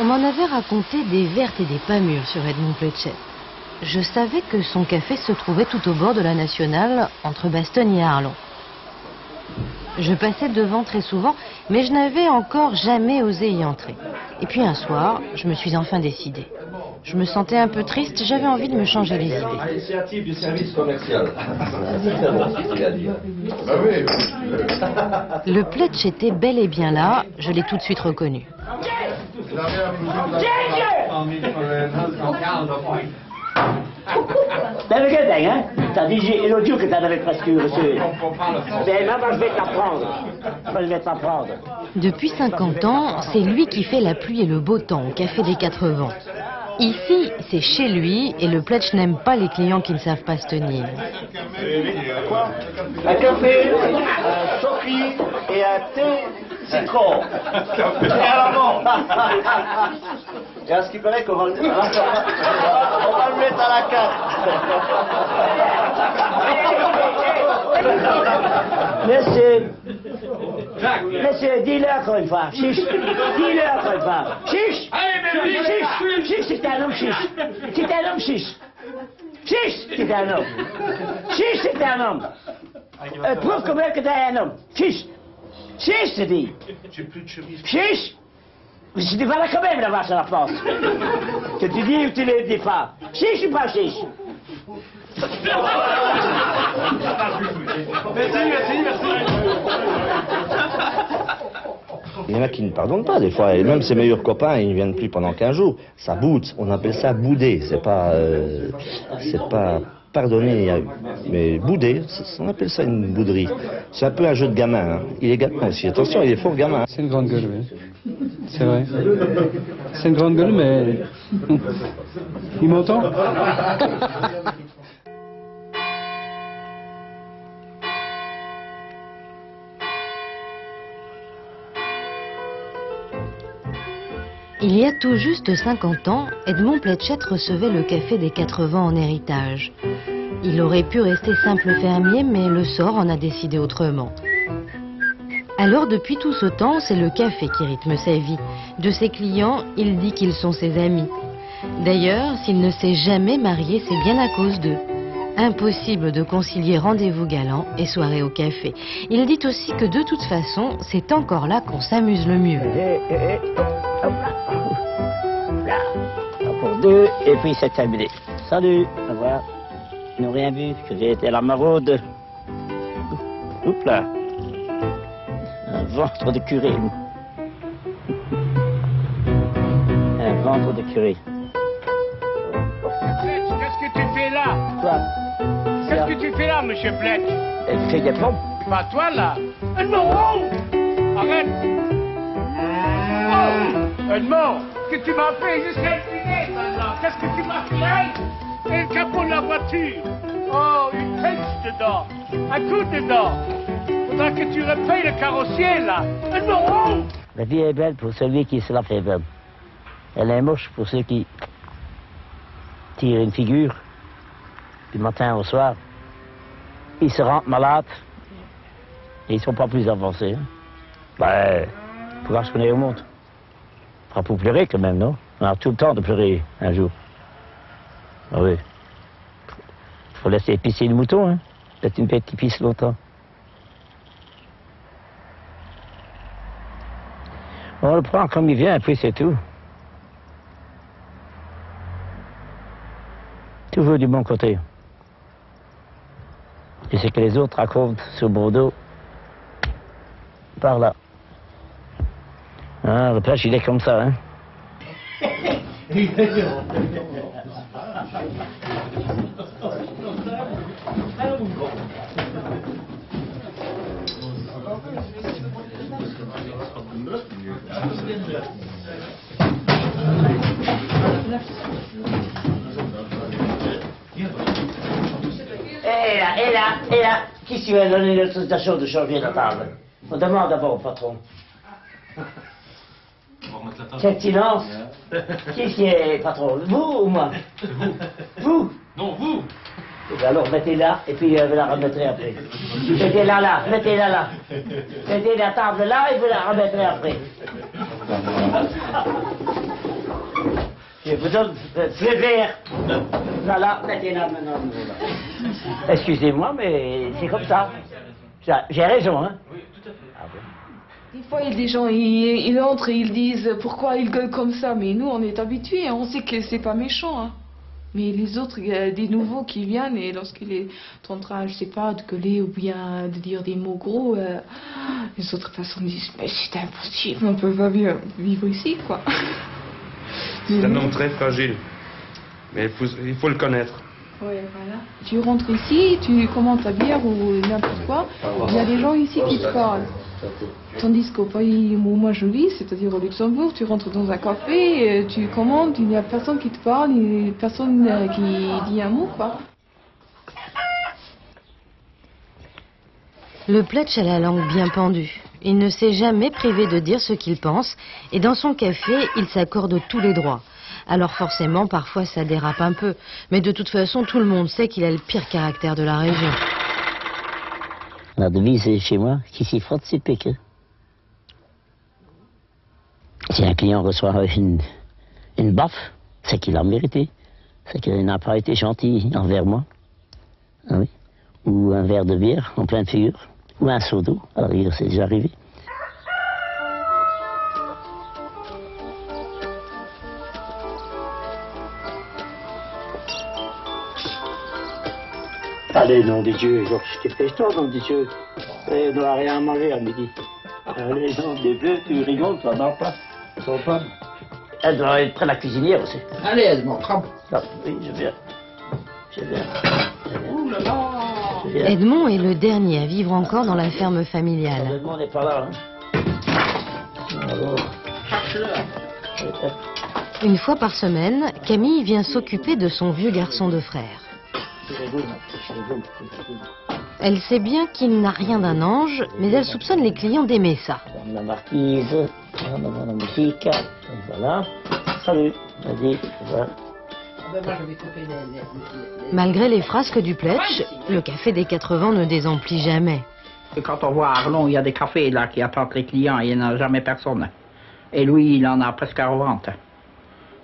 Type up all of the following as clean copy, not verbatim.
On m'en avait raconté des vertes et des pas mûres sur Edmond Pletchet. Je savais que son café se trouvait tout au bord de la nationale, entre Bastogne et Arlon. Je passais devant très souvent, mais je n'avais encore jamais osé y entrer. Et puis un soir, je me suis enfin décidée. Je me sentais un peu triste, j'avais envie de me changer les idées. Initiative du service commercial. Le Pletch était bel et bien là, je l'ai tout de suite reconnu. T'avais que dingue, hein? T'as dit l'autre jour que t'en avais presque reçu. Mais maman, je vais t'apprendre. Je vais t'apprendre. Depuis 50 ans, c'est lui qui fait la pluie et le beau temps au Café des Quatre Vents. Ici, c'est chez lui et le Pletch n'aime pas les clients qui ne savent pas se tenir. Quoi? Un café, un sophie et un thé citron. Et à la menthe. Et à ce qui paraît qu'on va le mettre à la carte. Monsieur, dis-le encore une fois. Chiche. Dis-le encore une fois. Chiche. Chiche. Chiche, c'est un homme chiche. C'est un homme chiche. Chiche, c'est un homme. Chiche, c'est un homme. Prouve combien que t'es un homme. Chiche. Chiche, c'est dit. Chiche. Je dis pas là quand même là-bas sur la place. Que tu dis ou tu ne dis pas. Chiche ou pas chiche? Merci. Il y en a qui ne pardonnent pas des fois, et même ses meilleurs copains, ils ne viennent plus pendant 15 jours. Ça boude, on appelle ça bouder, c'est pas pardonner, mais bouder, on appelle ça une bouderie. C'est un peu un jeu de gamin, hein. Il est gamin aussi, attention, il est fort gamin. C'est une grande gueule, oui. C'est vrai. C'est une grande gueule, mais... Il m'entend? Il y a tout juste 50 ans, Edmond Pletchet recevait le Café des Quatre Vents en héritage. Il aurait pu rester simple fermier, mais le sort en a décidé autrement. Alors, depuis tout ce temps, c'est le café qui rythme sa vie. De ses clients, il dit qu'ils sont ses amis. D'ailleurs, s'il ne s'est jamais marié, c'est bien à cause d'eux. Impossible de concilier rendez-vous galant et soirée au café. Il dit aussi que de toute façon, c'est encore là qu'on s'amuse le mieux. Pour deux, et puis c'est terminé. Salut, au revoir. Ils n'ont rien vu, que j'ai été à la maraude. Oups là. Un ventre de curé. Un ventre de curé. Qu'est-ce que tu fais là? Quoi? Qu'est-ce que tu fais là, monsieur Pletch? Elle fait des pompes. C'est pas toi là? Edmond! Arrête! Oh! Edmond! Qu'est-ce que tu m'as fait? Je serai fini maintenant. Qu'est-ce que tu m'as fait? Et le capot de la voiture. Oh, une pince dedans. Un coup dedans. Faudra que tu repayes le carrossier là. Edmond! La vie est belle pour celui qui se la fait belle. Elle est moche pour ceux qui tirent une figure du matin au soir. Ils se rendent malades et ils sont pas plus avancés. Hein. Ben, faut voir ce qu'on est au monde. Pas pour pleurer quand même, non? On a tout le temps de pleurer un jour. Ah oui. Faut laisser pisser le mouton, hein. C'est une bête qui pisse longtemps. On le prend comme il vient, et puis c'est tout. Toujours du bon côté. Et ce que les autres racontent sur Bordeaux, par là. Ah, le pêche, il est comme ça, hein. Et là, qui s'y va donner l'autorisation de changer la table? On demande d'abord au patron. Quel silence? Qui est patron? Vous ou moi? Vous. Vous? Non, vous. Alors mettez-la et puis vous la remettrez après. Mettez-la là, mettez-la là. Mettez la table là et vous la remettrez après. Je vous donne feu vert. Voilà, mettez-la maintenant. Excusez-moi, mais c'est comme ça. J'ai raison, hein. Des fois, il y a des gens, ils entrent et ils disent pourquoi ils gueulent comme ça. Mais nous, on est habitués, hein, on sait que c'est pas méchant. Hein. Mais les autres, il y a des nouveaux qui viennent et lorsqu'il est en train, je sais pas, de gueuler ou bien de dire des mots gros, les autres personnes disent mais c'est impossible, on peut pas vivre ici, quoi. C'est un homme très fragile, mais il faut le connaître. Ouais, voilà. Tu rentres ici, tu commandes ta bière ou n'importe quoi, il y a des gens ici qui te parlent. Tandis qu'au pays où moi je vis, c'est-à-dire au Luxembourg, tu rentres dans un café, tu commandes, il n'y a personne qui te parle, il n'y a personne qui dit un mot, quoi. Le Pletch a la langue bien pendue. Il ne s'est jamais privé de dire ce qu'il pense et dans son café, il s'accorde tous les droits. Alors forcément, parfois ça dérape un peu. Mais de toute façon, tout le monde sait qu'il a le pire caractère de la région. La devise chez moi, qui s'y frotte, c'est pique. Si un client reçoit une baffe, c'est qu'il a mérité. C'est qu'il n'a pas été gentil envers moi. Ah oui. Ou un verre de bière en pleine figure. Ou un seau d'eau. Alors, c'est déjà arrivé. Allez, nom de Dieu, dépêche-toi, nom de Dieu. On n'aura rien à manger à midi. Allez, nom de Dieu, tu rigoles, ça n'a pas. Son femme. Elle doit être près de la cuisinière aussi. Allez, elle m'en trempe. Oui, je viens. Je viens. Edmond est le dernier à vivre encore dans la ferme familiale. Edmond n'est pas là, hein. Alors, Une fois par semaine, Camille vient s'occuper de son vieux garçon de frère. Elle sait bien qu'il n'a rien d'un ange, mais elle soupçonne les clients d'aimer ça. La marquise, la musique, voilà. Salut, vas-y, voilà. Malgré les frasques du Pletch, le café des 80 ne désemplit jamais. Quand on voit à Arlon, il y a des cafés là qui attendent les clients, il n'y en a jamais personne. Et lui, il en a presque à revente.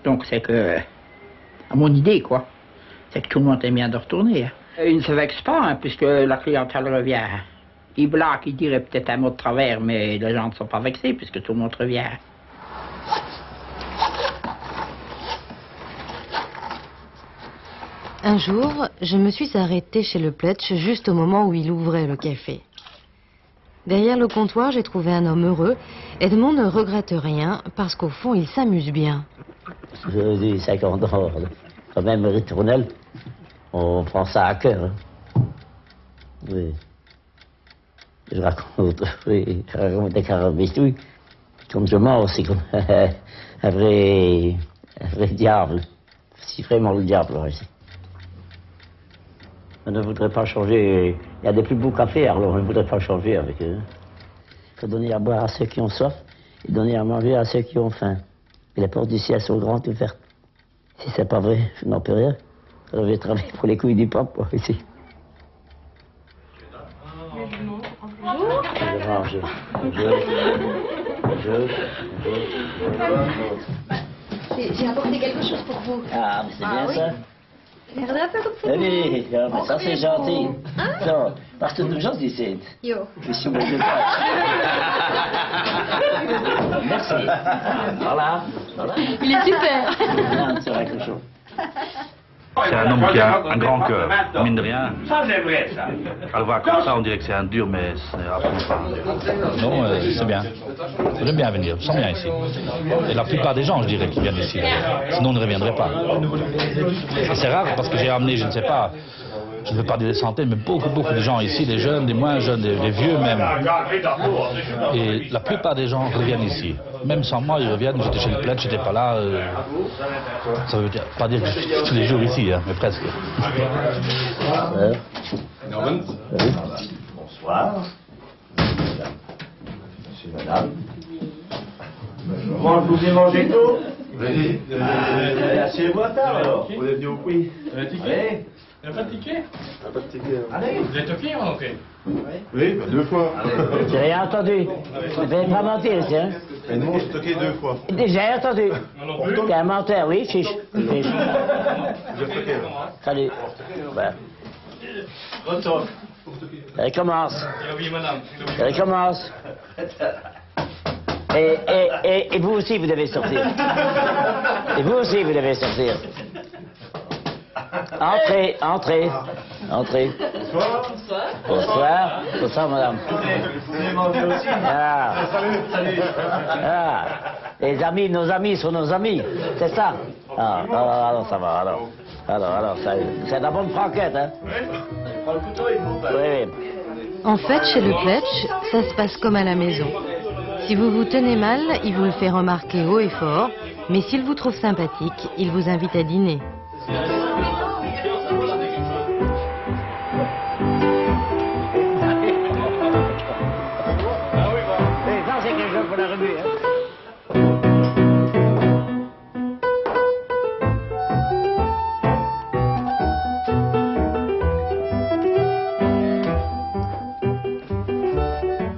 Donc c'est que, à mon idée, quoi, c'est que tout le monde aime bien de retourner. Il ne se vexe pas, hein, puisque la clientèle revient. Il blague, il dirait peut-être un mot de travers, mais les gens ne sont pas vexés, puisque tout le monde revient. Un jour, je me suis arrêtée chez le Pletch juste au moment où il ouvrait le café. Derrière le comptoir, j'ai trouvé un homme heureux. Edmond ne regrette rien, parce qu'au fond, il s'amuse bien. Je dis 50 ans, quand même ritournelle. On prend ça à cœur. Hein. Oui. Je raconte des carabistouilles. Comme je mange, c'est comme un vrai diable. C'est vraiment le diable, ici. On ne voudrait pas changer. Il y a des plus beaux cafés, alors on ne voudrait pas changer avec eux. Il faut donner à boire à ceux qui ont soif et donner à manger à ceux qui ont faim. Et les portes du ciel sont grandes ouvertes. Si c'est pas vrai, je n'en peux rien. Je vais travailler pour les couilles du pape, moi, ici. Je mange. J'ai apporté quelque chose pour vous. Ah, mais c'est bien oui. ça. Regardez un peu comme ça. Oui, ça c'est gentil. Non, parce que nous gens ici. Yo. Je suis obligé de pas. Merci. Voilà. Il est super. C'est quelque chose. C'est un homme qui a un grand cœur, mine de rien. Ça, c'est vrai, ça. À le voir comme ça, on dirait que c'est un dur, mais ce n'est absolument pas un dur. Non, c'est bien. J'aime bien venir, je sens bien ici. Et la plupart des gens, je dirais, qui viennent ici. Sinon, on ne reviendrait pas. Et c'est rare parce que j'ai amené, je ne sais pas, je ne veux pas dire des centaines, mais beaucoup de gens ici, des jeunes, des moins jeunes, des vieux même. Et la plupart des gens reviennent ici. Même sans moi, ils reviennent. J'étais chez le Pletch, j'étais pas là. Ça veut pas dire que je suis tous les jours ici, hein, mais presque. Bonsoir. Monsieur, madame. Moi, je vous ai mangé tôt. Oui. Asseyez-vous à table alors. Vous êtes venu au puits. Allez. T'as pas de ticket? Pas de ticket. Allez, vous êtes OK ou non? Oui, bah 2 fois. J'ai rien entendu. Vous ne pas mentir, tiens. Et nous, on s'est toqué 2 fois. J'ai rien entendu. Non plus. T'es un menteur, oui, chiche. Vous êtes toqué, là. Salut. Ouais. Retour. Elle commence. Il a oublié madame. Elle commence. Et vous aussi, vous devez sortir. Et vous aussi, vous devez sortir. Entrez, entrez, entrez. Bonsoir. Bonsoir. Bonsoir, madame. Vous venez manger aussi? Ah. Salut. Ah. Les amis, nos amis sont nos amis. C'est ça. Ah, alors, ça va, alors. Alors, ça, c'est de la bonne franquette, hein? Prends le couteau et vous. Oui. En fait, chez le Pletch, ça se passe comme à la maison. Si vous vous tenez mal, il vous le fait remarquer haut et fort, mais s'il vous trouve sympathique, il vous invite à dîner. Ça, c'est quelque chose pour la revue, hein?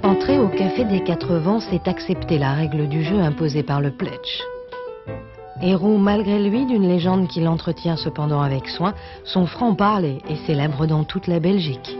Entrer au Café des Quatre Vents, c'est accepter la règle du jeu imposée par le Pletch. Héros malgré lui d'une légende qu'il entretient cependant avec soin, son franc-parler est célèbre dans toute la Belgique.